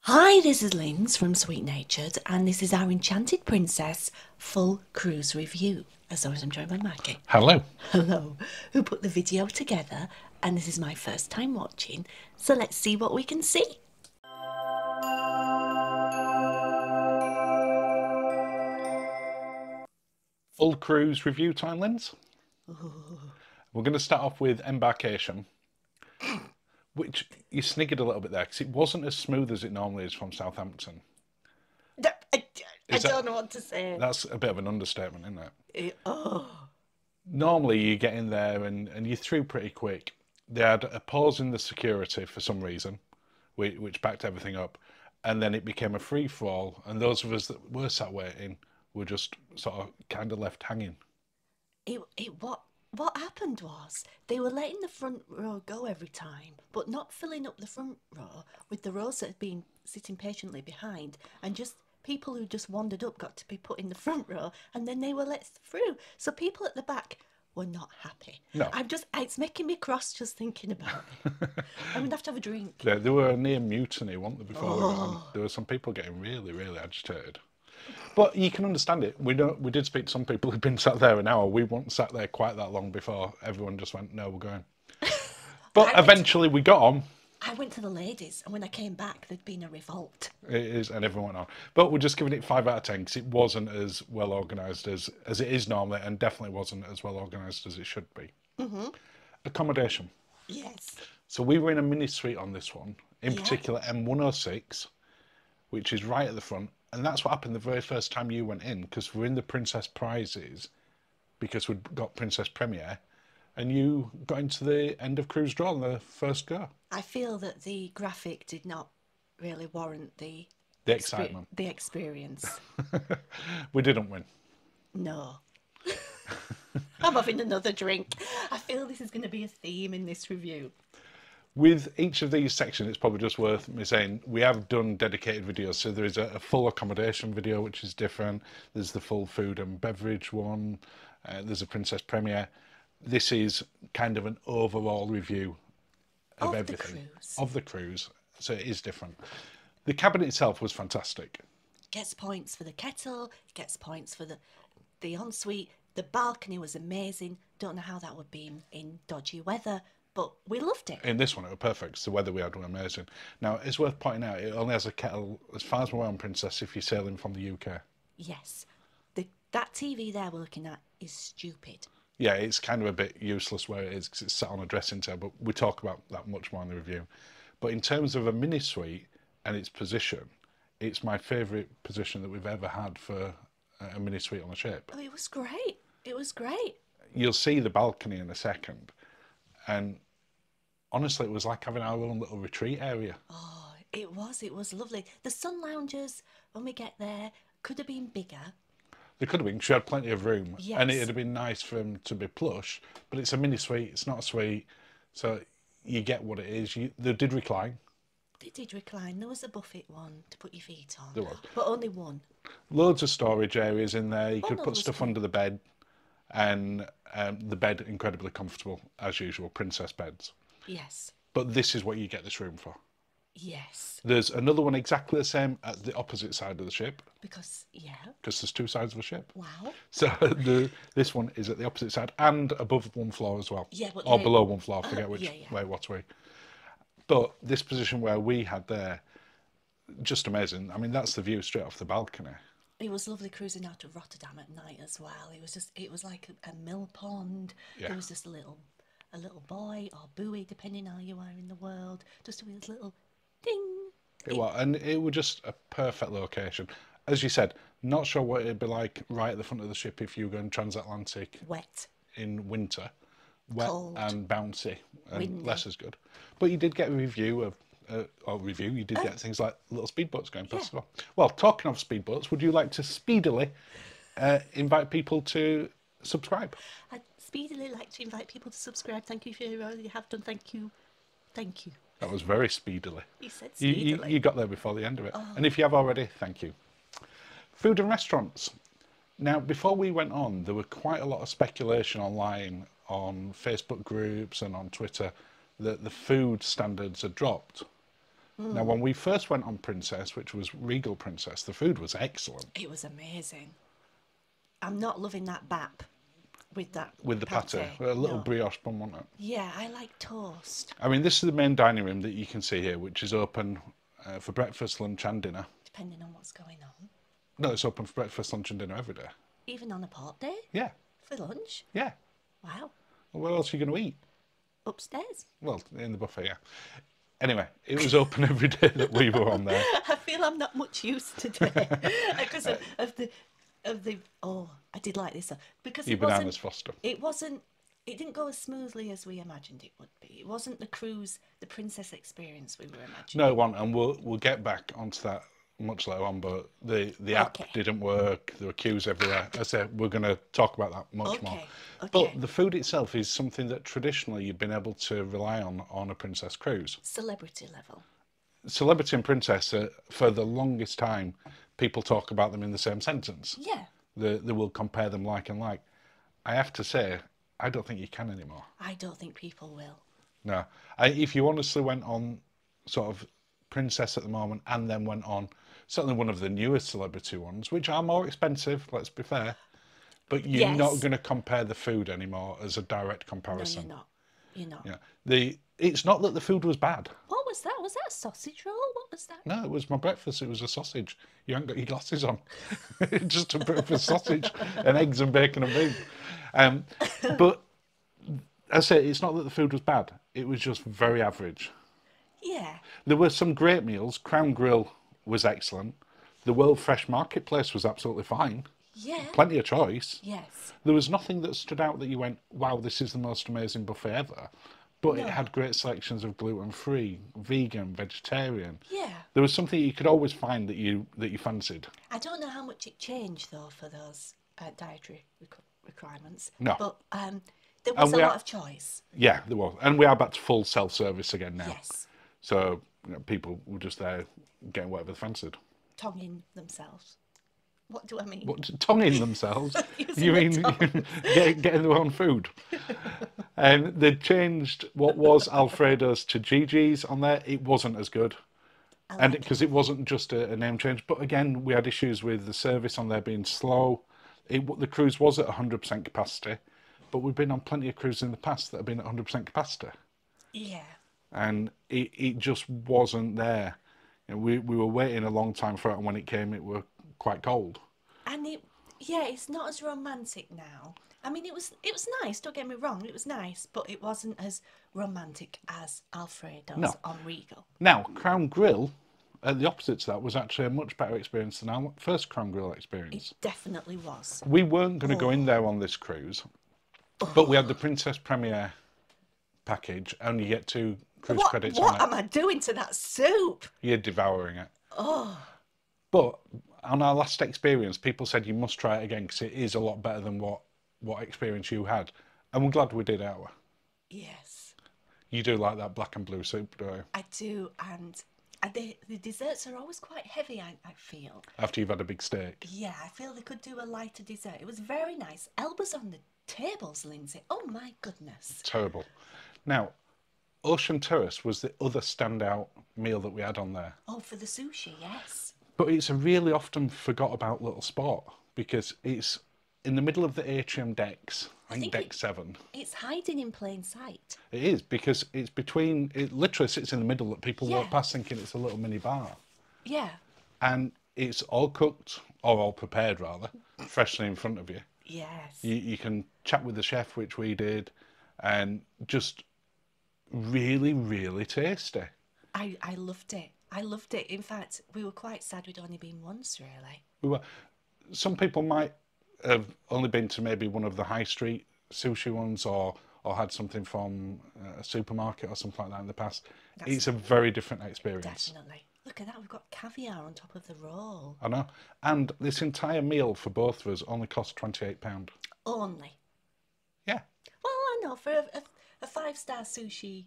Hi, this is Linz from Sweet Natured, and this is our Enchanted Princess full cruise review. As always, I'm joined by Maggie. Hello. Hello, who put the video together, and this is my first time watching, so let's see what we can see. Full cruise review time, Linz. We're going to start off with Embarkation, which you sniggered a little bit there because it wasn't as smooth as it normally is from Southampton. I Is that, don't know what to say. that's a bit of an understatement, isn't it? Oh, Normally you get in there and you're through pretty quick. They had a pause in the security for some reason, which backed everything up. And then it became a free fall, and those of us that were sat waiting were just sort of kind of left hanging. what happened was they were letting the front row go every time, but not filling up the front row with the rows that had been sitting patiently behind, and just people who just wandered up got to be put in the front row, and then they were let through. So people at the back were not happy. No. It's making me cross just thinking about it. I'm gonna have to have a drink. Yeah, there were a near mutiny, weren't there, before we went on? There were some people getting really, really agitated. But you can understand it. We did speak to some people who'd been sat there an hour. We weren't sat there quite that long before everyone just went, no, we're going. But eventually we got on. I went to the ladies, and when I came back, there'd been a revolt. It is, and everyone went on. But we're just giving it 5 out of 10 because it wasn't as well organised as it is normally, and definitely wasn't as well organised as it should be. Accommodation. Yes. So we were in a mini suite on this one, in Yeah. particular M106, which is right at the front. And that's what happened the very first time you went in, because we're in the Princess Prizes, because we'd got Princess Premier, and you got into the end of cruise draw on the first go. I feel that the graphic did not really warrant the The excitement. the experience. We didn't win. No. I'm having another drink. I feel this is going to be a theme in this review. With each of these sections, it's probably just worth me saying we have done dedicated videos. So there is a full accommodation video, which is different. There's the full food and beverage one. There's a Princess Premier. This is kind of an overall review of everything. Of the cruise. So it is different. The cabin itself was fantastic. Gets points for the kettle, gets points for the ensuite. The balcony was amazing. Don't know how that would be in dodgy weather, but we loved it. In this one, it was perfect. The weather we had was amazing. Now, it's worth pointing out, it only has a kettle, as far as we're on, Princess, if you're sailing from the UK. Yes. That TV there we're looking at is stupid. Yeah, it's kind of a bit useless where it is because it's sat on a dressing table. We talk about that much more in the review. But in terms of a mini suite and its position, it's my favourite position that we've ever had for a mini suite on a ship. Oh, it was great. It was great. You'll see the balcony in a second, and honestly, it was like having our own little retreat area. Oh, it was lovely. The sun loungers, when we get there, could have been bigger. There could have been, 'cause we had plenty of room, Yes. and it'd have been nice for them to be plush, but it's a mini suite, it's not a suite, so you get what it is. They did recline. They did recline. There was a buffet one to put your feet on. There was. But only one. Loads of storage areas in there. You Oh, could no, put there was stuff plenty. under the bed, and the bed incredibly comfortable, as usual, princess beds. Yes. But this is what you get this room for. Yes. There's another one exactly the same at the opposite side of the ship, Because, yeah. because there's 2 sides of a ship. Wow. So this one is at the opposite side and above 1 floor as well. Yeah, but or below 1 floor, forget which yeah, yeah. way, what way. But this position where we had there, just amazing. I mean, that's the view straight off the balcony. It was lovely cruising out of Rotterdam at night as well. It was like a mill pond. Yeah. There was just a little buoy or buoy, depending how you are in the world. Just with this little ding. It was, and it was just a perfect location. As you said, not sure what it'd be like right at the front of the ship if you were going transatlantic Wet. in winter. Wet Cold. and bouncy and Windy. less as good. But you did get a review of, you did get things like little speedboats going past as well. Well, talking of speedboats, would you like to speedily invite people to subscribe? I'd speedily like to invite people to subscribe. Thank you if you already have done. Thank you. Thank you. That was very speedily. You said You, speedily. you got there before the end of it. And if you have already, thank you. Food and restaurants. Now, before we went on, there were quite a lot of speculation online on Facebook groups and on Twitter that the food standards had dropped. Now, when we first went on Princess, which was Regal Princess, the food was excellent. It was amazing. I'm not loving that bap with that With the pate, a little No. brioche bun, wasn't it? Yeah, I like toast. I mean, this is the main dining room that you can see here, which is open for breakfast, lunch and dinner. Depending on what's going on. No, it's open for breakfast, lunch and dinner every day. Even on a port day? Yeah, For lunch? yeah. Wow. Well, what else are you going to eat? Upstairs? Well, in the buffet, yeah. Anyway, it was open every day that we were on there. I feel I'm not much use today because of the. Oh, I did like this because Your it wasn't. bananas Foster. It wasn't. It didn't go as smoothly as we imagined it would be. It wasn't the cruise, the princess experience we were imagining. No, it wasn't, and we'll get back onto that much later on. But the app didn't work. There were queues everywhere. As I said, we're going to talk about that much more. Okay. But the food itself is something that traditionally you've been able to rely on a princess cruise. Celebrity level. Celebrity and princess, for the longest time, people talk about them in the same sentence. Yeah. They will compare them like and like. I have to say, I don't think you can anymore. I don't think people will. No. If you honestly went on sort of Princess at the moment and then went on certainly one of the newest celebrity ones, which are more expensive, let's be fair, but you're not going to compare the food anymore as a direct comparison. No, you're not. Yeah. It's not that the food was bad. What was that? Was that a sausage roll? What was that? No, it was my breakfast. It was a sausage. You haven't got your glasses on. Just a breakfast sausage and eggs and bacon and beef. But as I say, it's not that the food was bad. It was just very average. Yeah. There were some great meals. Crown Grill was excellent. The World Fresh Marketplace was absolutely fine. Yeah. Plenty of choice. Yes. There was nothing that stood out that you went, wow, this is the most amazing buffet ever. But it had great selections of gluten-free, vegan, vegetarian. Yeah. There was something you could always find that you fancied. I don't know how much it changed though for those dietary requirements. No. But there was a lot of choice. Yeah, there was. And we are back to full self-service again now. Yes. So people were just there getting whatever they fancied. Tonguing themselves. What do I mean? What, tonguing themselves? Using You the mean tongue. getting their own food? And they changed what was Alfredo's to Gigi's on there. It wasn't as good. And because it wasn't just a name change. But again, we had issues with the service on there being slow. The cruise was at 100% capacity. But we've been on plenty of cruises in the past that have been at 100% capacity. Yeah. And it just wasn't there. We were waiting a long time for it, and when it came, it were quite cold. And it's not as romantic now. I mean, it was nice. Don't get me wrong, it was nice, but it wasn't as romantic as Alfredo's on Regal. Now, Crown Grill, the opposite to that, was actually a much better experience than our first Crown Grill experience. It definitely was. We weren't going to go in there on this cruise, but we had the Princess Premier package, and you get 2 cruise credits on it. What am I doing to that soup? You're devouring it. Oh. But on our last experience, people said you must try it again because it is a lot better than what experience you had. And we're glad we did our. Yes. You do like that black and blue soup, do you? I do, and the desserts are always quite heavy, I feel. After you've had a big steak. Yeah, I feel they could do a lighter dessert. It was very nice. Elba's on the tables, Lindsay. Oh my goodness. Terrible. Now, Ocean Terrace was the other standout meal that we had on there. Oh, for the sushi, yes. But it's a really often forgot about little spot because it's in the middle of the atrium decks. I think deck 7. It's hiding in plain sight. It is because it's between. It literally sits in the middle that people walk past thinking it's a little mini bar. Yeah. And it's all cooked, or all prepared rather, freshly in front of you. Yes. You can chat with the chef, which we did, and just really, really tasty. I loved it. I loved it. In fact, we were quite sad we'd only been once, really. We were. Some people might have only been to maybe one of the high street sushi ones, or had something from a supermarket or something like that in the past. It's a very different experience. Definitely. Look at that. We've got caviar on top of the roll. I know. And this entire meal for both of us only cost £28. Only. Yeah. Well, I know for a 5-star sushi,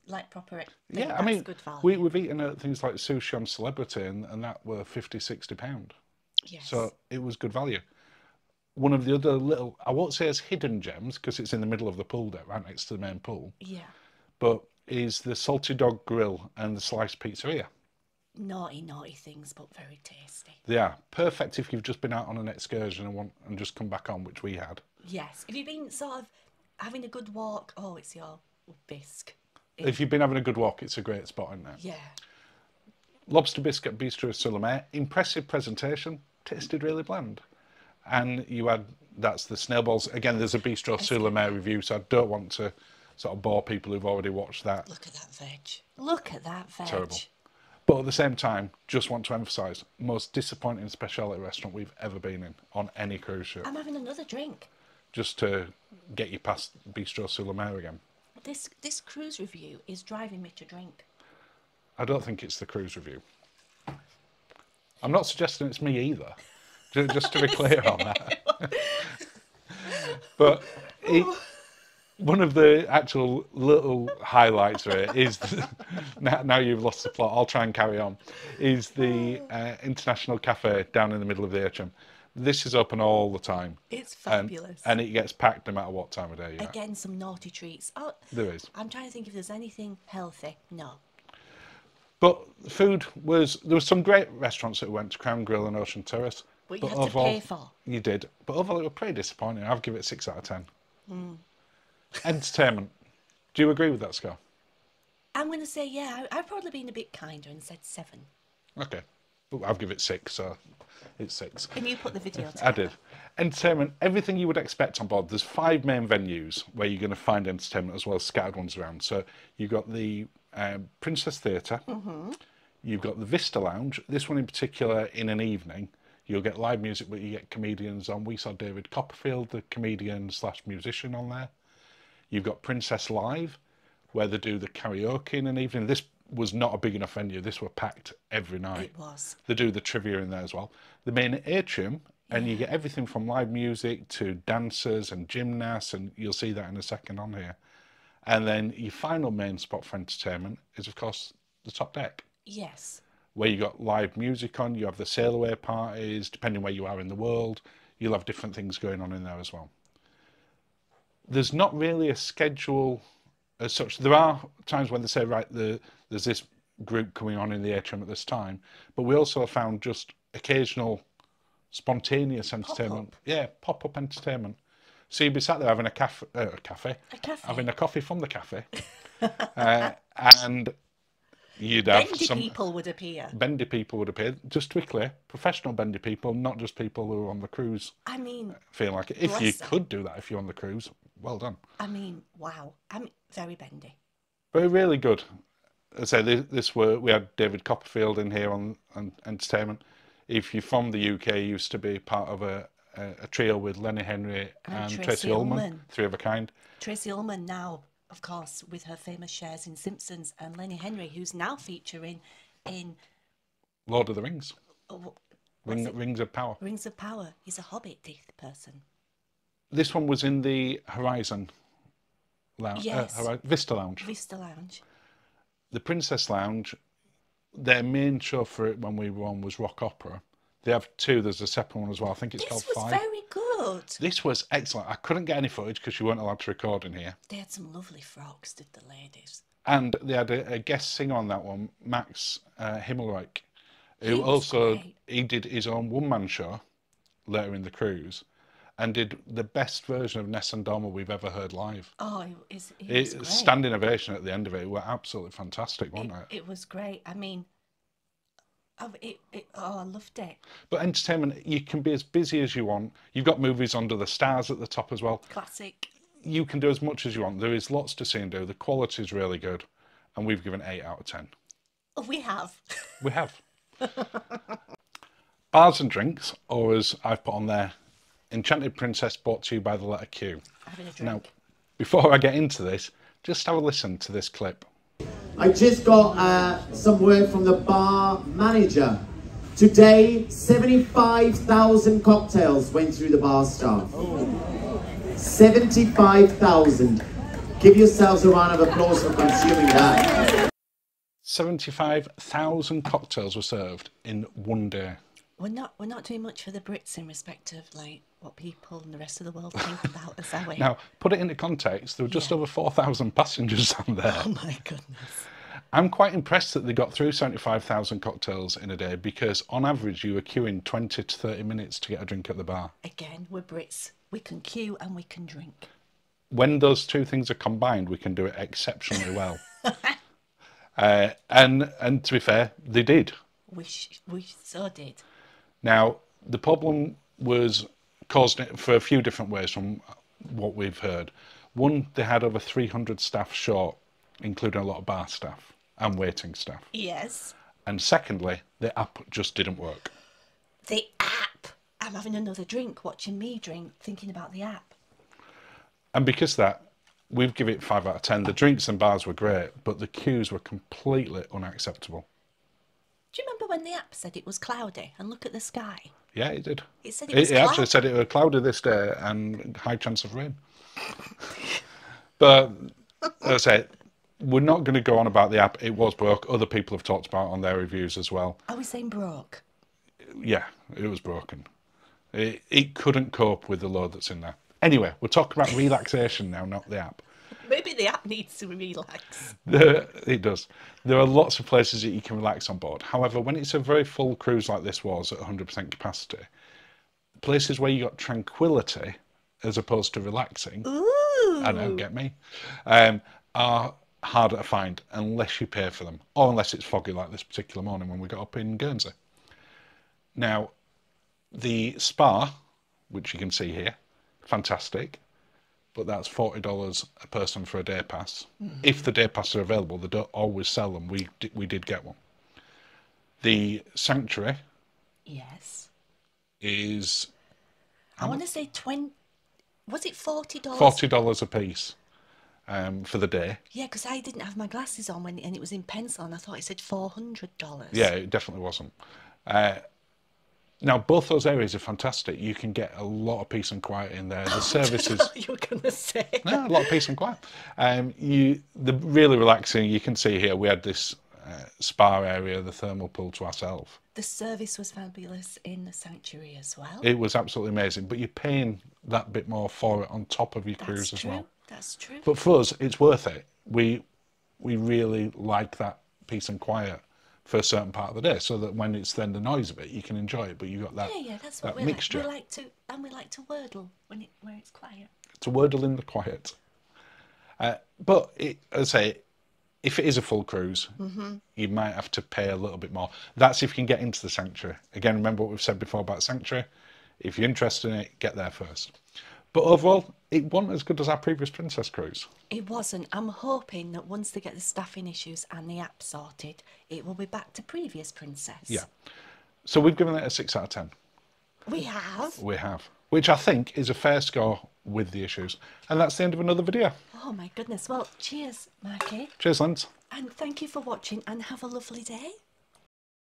like proper. Yeah, I mean, good value. we've eaten at things like Sushi on Celebrity, and that were £50-60. Yes. So it was good value. One of the other little, I won't say as hidden gems, because it's in the middle of the pool deck, right next to the main pool. Yeah. But is the Salty Dog Grill and the Sliced Pizzeria. naughty, naughty things, but very tasty. They are perfect if you've just been out on an excursion and just come back on, which we had. Yes. If you've been sort of having a good walk, oh, it's your bisque. If you've been having a good walk, it's a great spot, isn't it? Yeah. Lobster biscuit bistro sur la mer. Impressive presentation. Tasted really bland. And you had, that's the snail balls. Again, there's a bistro sur la mer review, so I don't want to sort of bore people who've already watched that. Look at that veg. Look at that veg. Terrible. But at the same time, just want to emphasise, most disappointing speciality restaurant we've ever been in on any cruise ship. I'm having another drink. Just to get you past bistro sur la mer again. This cruise review is driving me to drink. I don't think it's the cruise review. I'm not suggesting it's me either, just to be clear on that. But one of the actual little highlights of it is, now you've lost the plot, I'll try and carry on, is the International Cafe down in the middle of the atrium. This is open all the time. It's fabulous. And it gets packed no matter what time of day. Yeah. Again, some naughty treats. Oh, there is. I'm trying to think if there's anything healthy. No. But food was, there were some great restaurants that we went to, Crown Grill and Ocean Terrace. But you had to pay for. You did. But overall, it was pretty disappointing. I'd give it 6 out of 10. Entertainment. Do you agree with that, Scott? I'm going to say, yeah, I've probably been a bit kinder and said 7. Okay. I'll give it 6, so it's 6. Can you put the video together? I did. Entertainment, everything you would expect on board. There's 5 main venues where you're going to find entertainment as well as scattered ones around. So you've got the Princess Theatre. You've got the Vista Lounge. This one in particular, in an evening, you'll get live music, but you get comedians on. We saw David Copperfield, the comedian / musician, on there. You've got Princess Live, where they do the karaoke in an evening. This was not a big enough venue. This were packed every night. It was. They do the trivia in there as well. The main atrium, and you get everything from live music to dancers and gymnasts, and you'll see that in a second on here. And then your final main spot for entertainment is, of course, the top deck. Yes. Where you got live music on, you have the sail away parties, depending where you are in the world, you'll have different things going on in there as well. There's not really a schedule as such. There are times when they say, right, there's this group coming on in the atrium at this time, but we also found just occasional spontaneous entertainment. Pop-up entertainment. So you'd be sat there having a cafe, having a coffee from the cafe, and you'd have bendy people would appear. Bendy people would appear. Just to be clear, professional bendy people, not just people who are on the cruise. I mean, feel like it. If you could do that, if you're on the cruise, well done. I mean, wow. I'm very bendy. But really good. I say we had David Copperfield in here on entertainment. If you're from the UK, you used to be part of a trio with Lenny Henry and Tracy Ullman, 3 of a kind. Tracy Ullman now, of course, with her famous shares in Simpsons, and Lenny Henry, who's now featuring in Lord of the Rings. Rings of Power. Rings of Power. He's a Hobbit person. This one was in the Horizon Lounge. Yes. Vista Lounge. Vista Lounge. The Princess Lounge, their main show for it when we were on was rock opera. They have 2. There's a separate one as well. I think it's called 5. This was very good. This was excellent. I couldn't get any footage because you weren't allowed to record in here. They had some lovely frocks, did the ladies. And they had a guest singer on that one, Max Himmelreich, who also, he did his own one-man show later in the cruise and did the best version of Nessun Dorma we've ever heard live. Oh, it was great. Standing ovation at the end of it. It was absolutely fantastic, wasn't it? It was great. I mean, I loved it. But entertainment, you can be as busy as you want. You've got movies under the stars at the top as well. Classic. You can do as much as you want. There is lots to see and do. The quality is really good. And we've given 8 out of 10. We have. We have. Bars and drinks, or as I've put on there, Enchanted Princess brought to you by the letter Q. Having a drink. Now, before I get into this, just have a listen to this clip. I just got some word from the bar manager. Today, 75,000 cocktails went through the bar staff. 75,000. Give yourselves a round of applause for consuming that. 75,000 cocktails were served in one day. We're not doing much for the Brits in respect of like what people in the rest of the world think about us, are we? Now, put it into context, there were just over 4,000 passengers on there. Oh my goodness. I'm quite impressed that they got through 75,000 cocktails in a day, because on average you were queuing 20 to 30 minutes to get a drink at the bar. Again, we're Brits. We can queue and we can drink. When those two things are combined, we can do it exceptionally well. And to be fair, they did. We so did. Now, the problem was caused for a few different ways from what we've heard. One, they had over 300 staff short, including a lot of bar staff and waiting staff. Yes. And secondly, the app just didn't work. The app. I'm having another drink, watching me drink, thinking about the app. And because of that, we've given it 5 out of 10. The drinks and bars were great, but the queues were completely unacceptable. Do you remember when the app said it was cloudy and look at the sky? Yeah, it did. It said it was It actually said it was cloudy this day and high chance of rain. But as I say, we're not going to go on about the app. It was broke. Other people have talked about it on their reviews as well. Are we saying broke? Yeah, it was broken. It couldn't cope with the load that's in there. Anyway, we're talking about relaxation now, not the app. Maybe the app needs to relax. It does. There are lots of places that you can relax on board. However, when it's a very full cruise like this was at 100% capacity, places where you got tranquility as opposed to relaxing, Ooh. I know, get me, are harder to find unless you pay for them, or unless it's foggy like this particular morning when we got up in Guernsey. Now, the spa, which you can see here, fantastic, but that's $40 a person for a day pass. If the day passes are available, they don't always sell them. We did get one. The sanctuary, yes, is I want to say 20. Was it $40? $40 a piece for the day. Yeah, because I didn't have my glasses on and it was in pencil, and I thought it said $400. Yeah, it definitely wasn't. Now, both those areas are fantastic. You can get a lot of peace and quiet in there. The services... you were going to say. No, a lot of peace and quiet. The really relaxing, you can see here, we had this spa area, the thermal pool to ourselves. The service was fabulous in the sanctuary as well. It was absolutely amazing, but you're paying that bit more for it on top of your cruise as well. That's true. But for us, it's worth it. We really like that peace and quiet for a certain part of the day, so that when it's then the noise of it, you can enjoy it, but you've got that, that's what that we mixture. Like. We like to wordle where it's quiet. To wordle in the quiet. But as I say, if it is a full cruise, you might have to pay a little bit more. That's if you can get into the sanctuary. Again, remember what we've said before about sanctuary. If you're interested in it, get there first. But overall, it wasn't as good as our previous Princess cruise. It wasn't. I'm hoping that once they get the staffing issues and the app sorted, it will be back to previous Princess. Yeah. So we've given it a 6 out of 10. We have? We have. Which I think is a fair score with the issues. And that's the end of another video. Oh my goodness. Well, cheers, Marky. Cheers, Lance. And thank you for watching, and have a lovely day.